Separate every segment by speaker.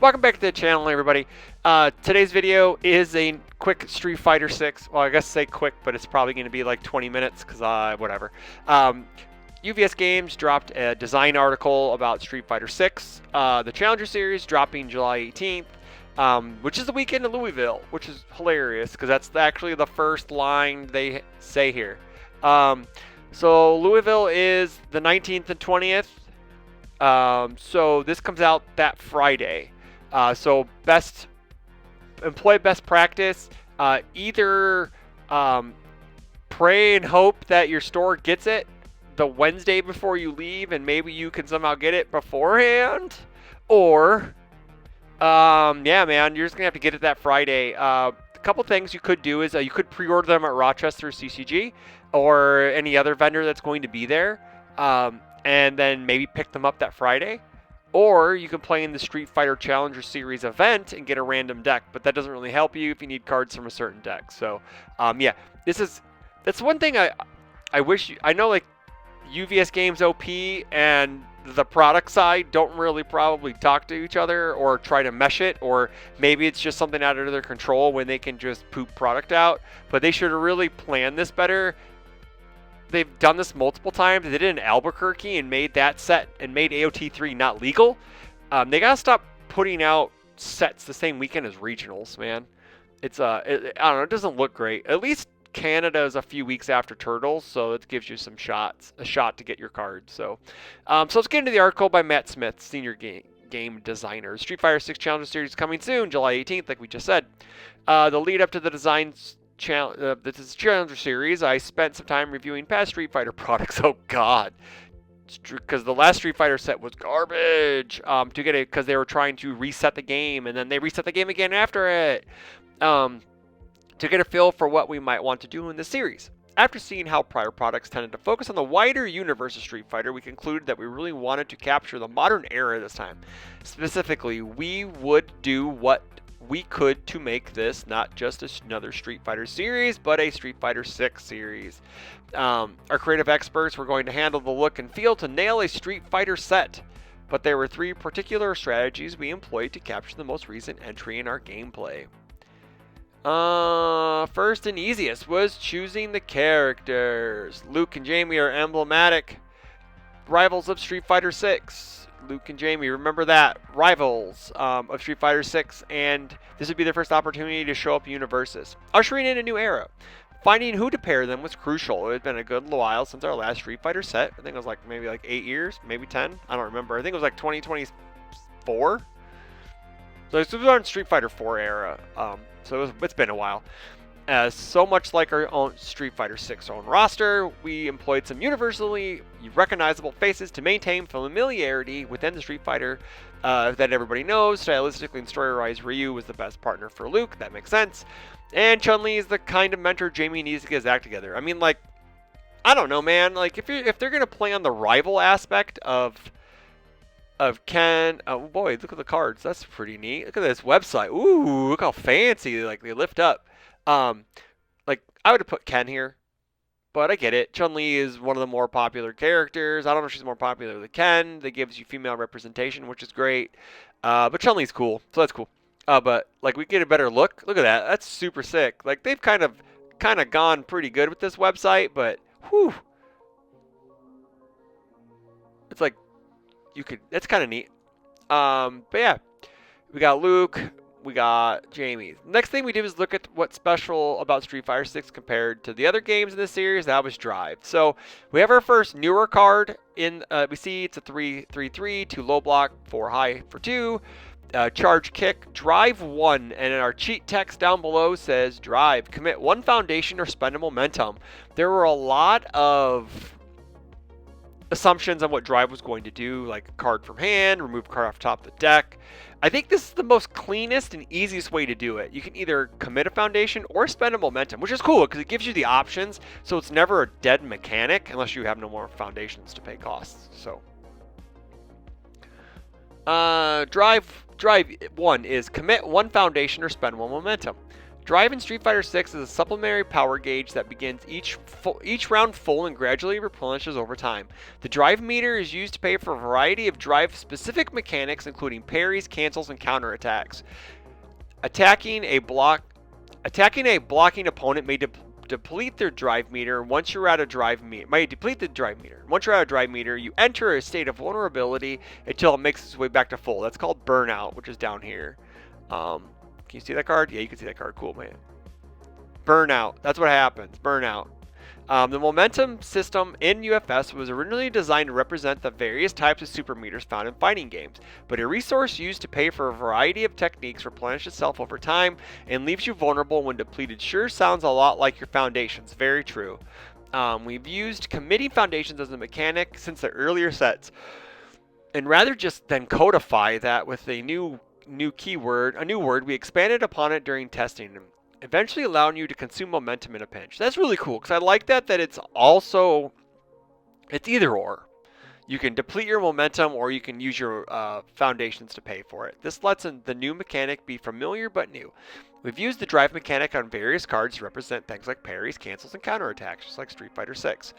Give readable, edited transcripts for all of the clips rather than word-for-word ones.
Speaker 1: Welcome back to the channel, everybody. Today's video is a quick Street Fighter 6. Well, I guess say quick, but it's probably going to be like 20 minutes because whatever. UVS Games dropped a design article about Street Fighter 6, the Challenger Series dropping July 18th, which is the weekend in Louisville, which is hilarious because that's actually the first line they say here. So Louisville is the 19th and 20th. So this comes out that Friday. So employ best practice. Either pray and hope that your store gets it the Wednesday before you leave, and maybe you can somehow get it beforehand. Or, yeah, man, you're just gonna have to get it that Friday. A couple things you could do is you could pre-order them at Rochester CCG or any other vendor that's going to be there, and then maybe pick them up that Friday. Or you can play in the Street Fighter Challenger Series event and get a random deck, but that doesn't really help you if you need cards from a certain deck. So, yeah, that's one thing I wish I know, like UVS Games OP and the product side don't really probably talk to each other or try to mesh it, or maybe it's just something out of their control when they can just poop product out. But they should have really planned this better. They've done this multiple times. They did it in Albuquerque and made that set and made AOT3 not legal. They gotta stop putting out sets the same weekend as regionals, man. It's I don't know, it doesn't look great. At least Canada is a few weeks after Turtles, so it gives you a shot to get your cards. So let's get into the article by Matt Smith, senior game designer. Street Fighter 6 Challenger Series coming soon, July 18th, like we just said. The lead up to the designs. This is Challenger Series. I spent some time reviewing past Street Fighter products. Oh God, because the last Street Fighter set was garbage. To get it, because they were trying to reset the game, and then they reset the game again after it. To get a feel for what we might want to do in this series. After seeing how prior products tended to focus on the wider universe of Street Fighter, we concluded that we really wanted to capture the modern era this time. Specifically, we would do what we could to make this not just another Street Fighter series, but a Street Fighter 6 series. Our creative experts were going to handle the look and feel to nail a Street Fighter set, but there were three particular strategies we employed to capture the most recent entry in our gameplay. First and easiest was choosing the characters. Luke and Jamie are emblematic rivals of Street Fighter 6. Luke and Jamie, remember that, rivals of Street Fighter 6, and this would be their first opportunity to show up UniVersus, ushering in a new era. Finding who to pair them was crucial. It had been a good while since our last Street Fighter set. I think it was like maybe like 8 years, maybe 10. I don't remember. I think it was like 2024. So this was on Street Fighter 4 era. So it's been a while. So much like our own Street Fighter 6 own roster, we employed some universally recognizable faces to maintain familiarity within the Street Fighter that everybody knows. Stylistically and story-wise, Ryu was the best partner for Luke. That makes sense. And Chun-Li is the kind of mentor Jamie needs to get his act together. I mean, like, I don't know, man. Like, if they're gonna play on the rival aspect of Ken, oh boy, look at the cards. That's pretty neat. Look at this website. Ooh, look how fancy like they lift up. Like I would have put Ken here, but I get it. Chun-Li is one of the more popular characters. I don't know if she's more popular than Ken. That gives you female representation, which is great. But Chun-Li's cool, so that's cool. But like we get a better look. Look at that. That's super sick. Like they've kind of gone pretty good with this website, but whew, it's like that's kind of neat. But yeah, we got Luke. We got Jamie. Next thing we did was look at what's special about Street Fighter 6 compared to the other games in this series. That was Drive. So we have our first newer card in. We see it's a 3-3-3, 2 low block, 4 high for 2. Charge kick, drive 1, and in our cheat text down below says drive, commit 1 foundation or spend a momentum. There were a lot of assumptions on what drive was going to do, like card from hand, remove card off top of the deck. I think this is the most cleanest and easiest way to do it. You can either commit a foundation or spend a momentum, which is cool because it gives you the options, so it's never a dead mechanic unless you have no more foundations to pay costs. So drive 1 is commit 1 foundation or spend 1 momentum. Drive in Street Fighter 6 is a supplementary power gauge that begins each round full and gradually replenishes over time. The drive meter is used to pay for a variety of drive-specific mechanics, including parries, cancels, and counterattacks. Attacking a blocking opponent may deplete their drive meter. Once you're out of drive meter, you enter a state of vulnerability until it makes its way back to full. That's called burnout, which is down here. Can you see that card? Yeah, you can see that card. Cool, man. Burnout. That's what happens. Burnout. The momentum system in UFS was originally designed to represent the various types of super meters found in fighting games, but a resource used to pay for a variety of techniques replenishes itself over time and leaves you vulnerable when depleted. Sure sounds a lot like your foundations. Very true. We've used committing foundations as a mechanic since the earlier sets, and rather just then codify that with a new word, we expanded upon it during testing, eventually allowing you to consume momentum in a pinch. That's really cool, because I like that it's either or. You can deplete your momentum, or you can use your foundations to pay for it. This lets the new mechanic be familiar but new. We've used the drive mechanic on various cards to represent things like parries, cancels, and counterattacks, just like Street Fighter 6.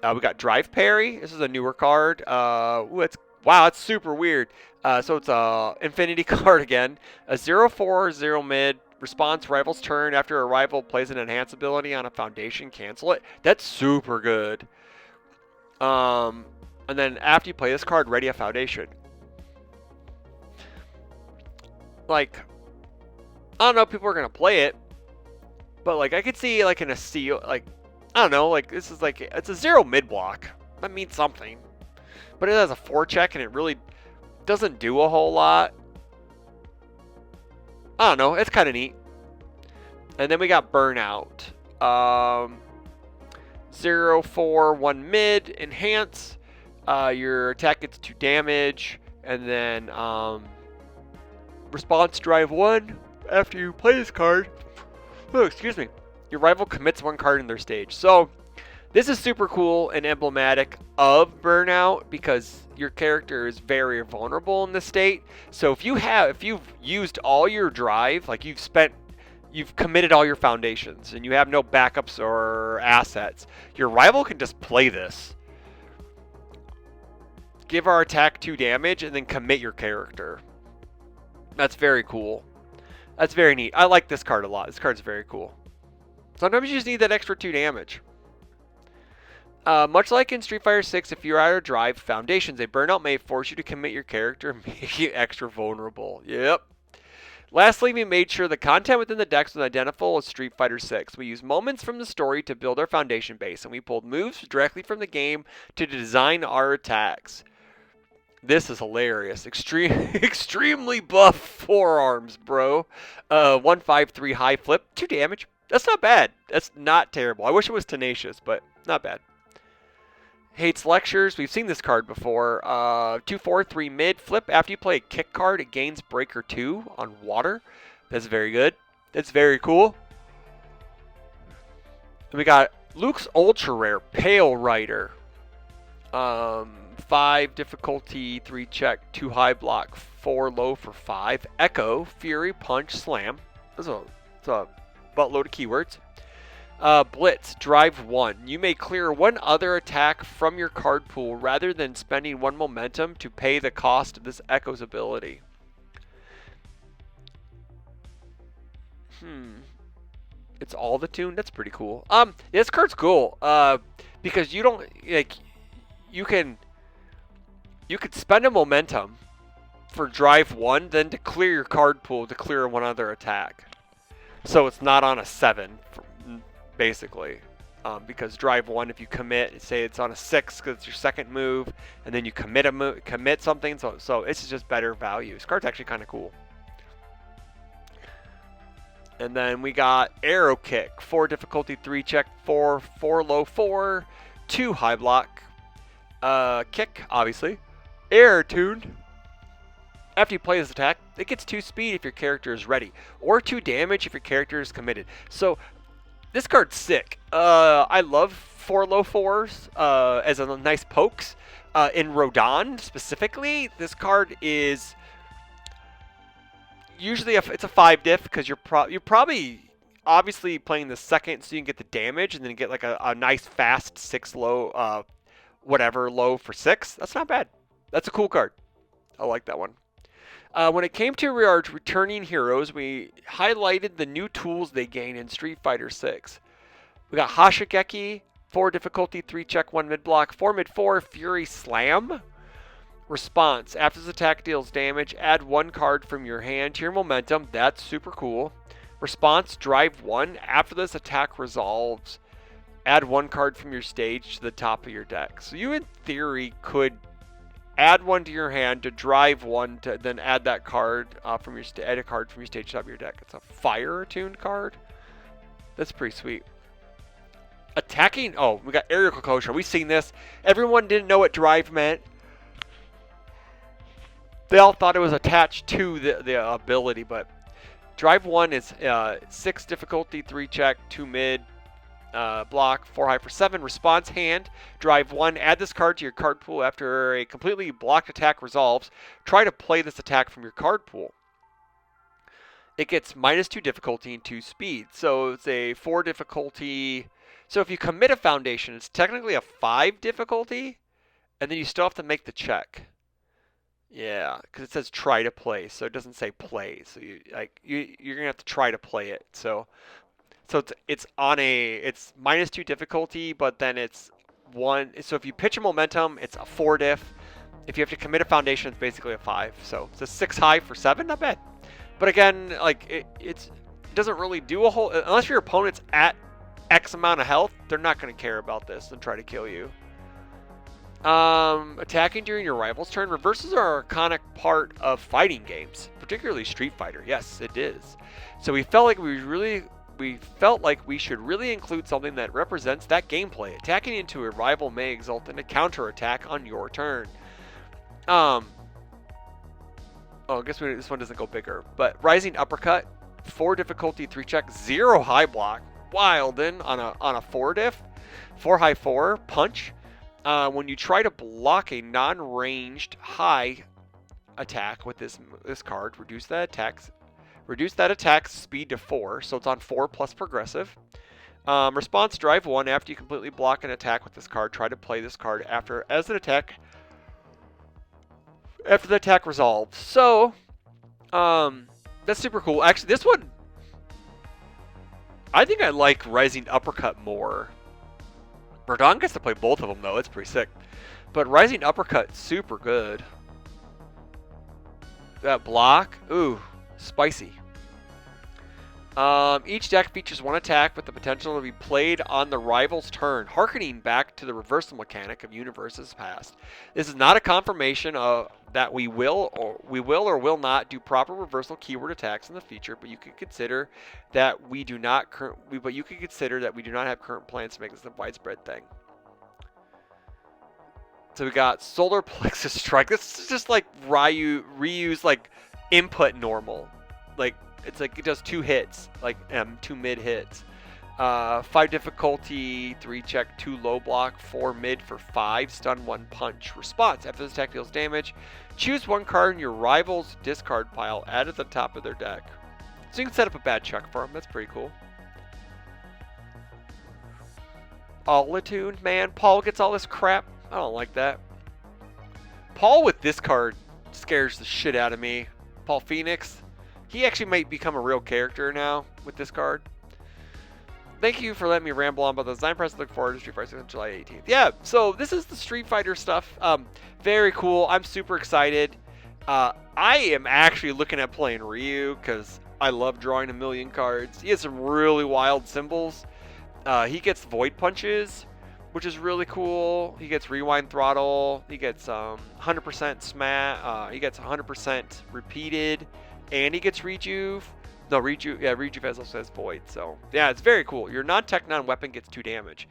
Speaker 1: We got drive parry. This is a newer card. Wow, it's super weird. So it's a infinity card again. A 0-4, 0 mid. Response rival's turn after a rival plays an enhance ability on a foundation, cancel it. That's super good. And then after you play this card, ready a foundation. Like, I don't know if people are gonna play it, but like I could see like in a seal, like I don't know, like this is like it's a 0 mid block. That means something. But it has a 4-check and it really doesn't do a whole lot. I don't know. It's kind of neat. And then we got Burnout. 0-4, 1 mid, enhance. Your attack gets 2 damage. And then response drive 1 after you play this card. Oh, excuse me. Your rival commits 1 card in their stage. So this is super cool and emblematic of Burnout because your character is very vulnerable in this state. So if you've used all your drive, like you've committed all your foundations and you have no backups or assets, your rival can just play this. Give our attack 2 damage and then commit your character. That's very cool. That's very neat. I like this card a lot. This card's very cool. Sometimes you just need that extra 2 damage. Much like in Street Fighter 6, if you're out of drive foundations, a burnout may force you to commit your character and make you extra vulnerable. Yep. Lastly, we made sure the content within the decks was identical as Street Fighter 6. We used moments from the story to build our foundation base, and we pulled moves directly from the game to design our attacks. This is hilarious. Extremely buff forearms, bro. 1-5-3 high flip, 2 damage. That's not bad. That's not terrible. I wish it was tenacious, but not bad. Hates lectures. We've seen this card before. 2-4-3 mid flip. After you play a kick card, it gains breaker 2 on water. That's very good. That's very cool. And we got Luke's ultra rare Pale Rider. 5 difficulty, 3 check, 2 high block, 4 low for 5. Echo, Fury, Punch, Slam. It's a buttload of keywords. Blitz, drive 1. You may clear 1 other attack from your card pool rather than spending 1 momentum to pay the cost of this Echo's ability. It's all the tune? That's pretty cool. This card's cool. Because you don't like you could spend a momentum for drive 1, then to clear your card pool to clear 1 other attack. So it's not on a 7, basically. Because drive 1, if you commit, say it's on a 6 because it's your second move, and then you commit something, so it's just better value. This card's actually kind of cool. And then we got Arrow Kick, 4 difficulty, 3 check, 4 low, 4, 2 high block, kick, obviously, air tuned. After you play this attack, it gets 2 speed if your character is ready, or 2 damage if your character is committed. So this card's sick. I love 4 low 4s as a nice pokes. In Rodan specifically, this card is usually it's a 5 diff because you're probably obviously playing the second so you can get the damage and then get like a nice fast 6 low, whatever low for 6. That's not bad. That's a cool card. I like that one. When it came to our returning heroes, we highlighted the new tools they gain in Street Fighter 6. We got Hashigeki, 4 difficulty, 3 check, 1 mid block, 4 mid 4, Fury Slam. Response, after this attack deals damage, add 1 card from your hand to your momentum. That's super cool. Response, drive 1. After this attack resolves, add 1 card from your stage to the top of your deck. So you, in theory, could add 1 to your hand to drive 1 to then add that card from your add a card from your stage to the top of your deck. It's a fire attuned card. That's pretty sweet. Attacking. Oh, we got aerial kosher. We've seen this. Everyone didn't know what drive meant. They all thought it was attached to the ability, but drive 1 is 6 difficulty, 3 check, 2 mid, block, 4 high for 7. Response hand, drive 1. Add this card to your card pool after a completely blocked attack resolves. Try to play this attack from your card pool. It gets -2 difficulty and 2 speed. So it's a 4 difficulty. So if you commit a foundation, it's technically a 5 difficulty, and then you still have to make the check. Yeah, because it says try to play, so it doesn't say play. So you're gonna have to try to play it. So it's -2 difficulty, but then it's 1. So if you pitch a momentum, it's a 4 diff. If you have to commit a foundation, it's basically a 5. So it's a 6 high for 7, not bad. But again, like it doesn't really do a whole unless your opponent's at X amount of health, they're not gonna care about this and try to kill you. Attacking during your rival's turn. Reverses are an iconic part of fighting games, particularly Street Fighter. Yes, it is. So we felt like we should really include something that represents that gameplay. Attacking into a rival may result in a counterattack on your turn. Oh, I guess this one doesn't go bigger. But Rising Uppercut, 4 difficulty, 3 check, 0 high block. Wildin' on a 4 diff, 4 high 4 punch. When you try to block a non-ranged high attack with this card, reduce that attack's speed to 4, so it's on 4 plus progressive. Response, drive 1. After you completely block an attack with this card, try to play this card after the attack resolves. So that's super cool. Actually, this one, I think I like Rising Uppercut more. Verdon gets to play both of them, though. It's pretty sick. But Rising Uppercut, super good. That block, ooh, spicy. Each deck features 1 attack with the potential to be played on the rival's turn, harkening back to the reversal mechanic of UniVersus past. This is not a confirmation that we will or will not do proper reversal keyword attacks in the future, but you could consider that we do not have current plans to make this a widespread thing. So we got Solar Plexus Strike. This is just like Ryu's like input normal, like. It's like it does 2 hits, like 2 mid hits. 5 difficulty, 3 check, 2 low block, 4 mid for 5, stun 1 punch. Response, after this attack deals damage, choose 1 card in your rival's discard pile, add at the top of their deck. So you can set up a bad check for them. That's pretty cool. All attuned, man. Paul gets all this crap. I don't like that. Paul with this card scares the shit out of me. Paul Phoenix. He actually might become a real character now with this card. Thank you for letting me ramble on about the design process. Look forward to Street Fighter 6 on July 18th. Yeah, so this is the Street Fighter stuff. Very cool. I'm super excited. I am actually looking at playing Ryu because I love drawing a million cards. He has some really wild symbols. He gets Void Punches, which is really cool. He gets Rewind Throttle. He gets 100% Smash. He gets 100% Repeated. And he gets Rejuve. No, Rejuve also has Void. So, yeah, it's very cool. Your non-tech non-weapon gets 2 damage.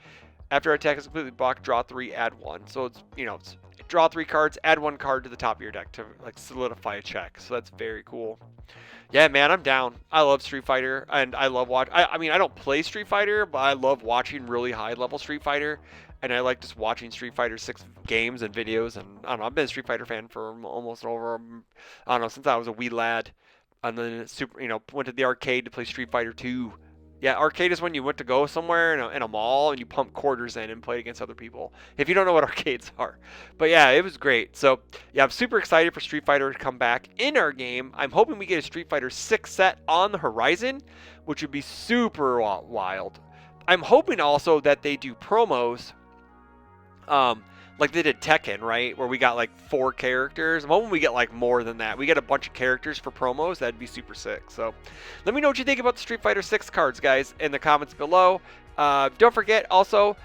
Speaker 1: After attack is completely blocked, draw 3, add 1. So, it's draw 3 cards, add 1 card to the top of your deck to like solidify a check. So, that's very cool. Yeah, man, I'm down. I love Street Fighter, and I love watching. I mean, I don't play Street Fighter, but I love watching really high-level Street Fighter. And I like just watching Street Fighter 6 games and videos. And, I don't know, I've been a Street Fighter fan for almost over, I don't know, since I was a wee lad. And then went to the arcade to play Street Fighter 2 Yeah, arcade is when you went to go somewhere in a mall and you pump quarters in and played against other people. If you don't know what arcades are, but yeah, it was great. So yeah, I'm super excited for Street Fighter to come back in our game. I'm hoping we get a Street Fighter 6 set on the horizon, which would be super wild. I'm hoping also that they do promos, like they did Tekken, right? Where we got like 4 characters. I'm hoping we get like more than that. We get a bunch of characters for promos. That'd be super sick. So let me know what you think about the Street Fighter 6 cards, guys, in the comments below. Don't forget also,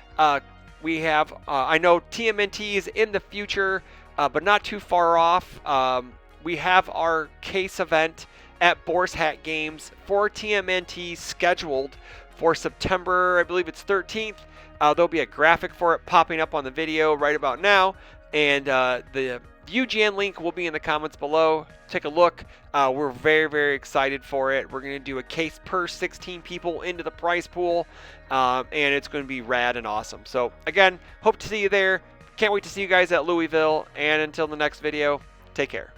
Speaker 1: we have, I know TMNT is in the future, but not too far off. We have our case event at Boar's Hat Games for TMNT scheduled for September, I believe it's 13th. There'll be a graphic for it popping up on the video right about now, and the UGN link will be in the comments below. Take a look. We're very, very excited for it. We're going to do a case per 16 people into the prize pool, and it's going to be rad and awesome. So again, hope to see you there. Can't wait to see you guys at Louisville, and until the next video, take care.